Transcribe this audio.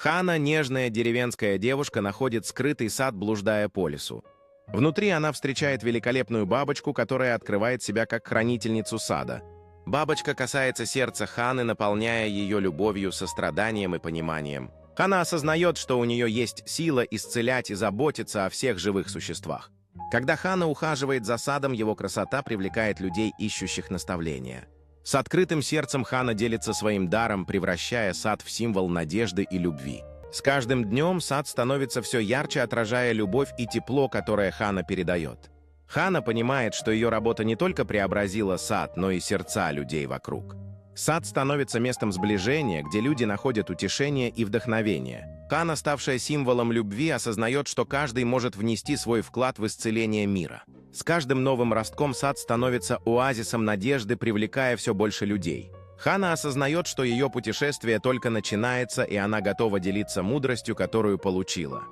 Хана, нежная деревенская девушка, находит скрытый сад, блуждая по лесу. Внутри она встречает великолепную бабочку, которая открывает себя как хранительницу сада. Бабочка касается сердца Ханы, наполняя ее любовью, состраданием и пониманием. Хана осознает, что у нее есть сила исцелять и заботиться о всех живых существах. Когда Хана ухаживает за садом, его красота привлекает людей, ищущих наставления. С открытым сердцем Хана делится своим даром, превращая сад в символ надежды и любви. С каждым днем сад становится все ярче, отражая любовь и тепло, которое Хана передает. Хана понимает, что ее работа не только преобразила сад, но и сердца людей вокруг. Сад становится местом сближения, где люди находят утешение и вдохновение. Хана, ставшая символом любви, осознает, что каждый может внести свой вклад в исцеление мира. С каждым новым ростком сад становится оазисом надежды, привлекая все больше людей. Хана осознает, что ее путешествие только начинается, и она готова делиться мудростью, которую получила.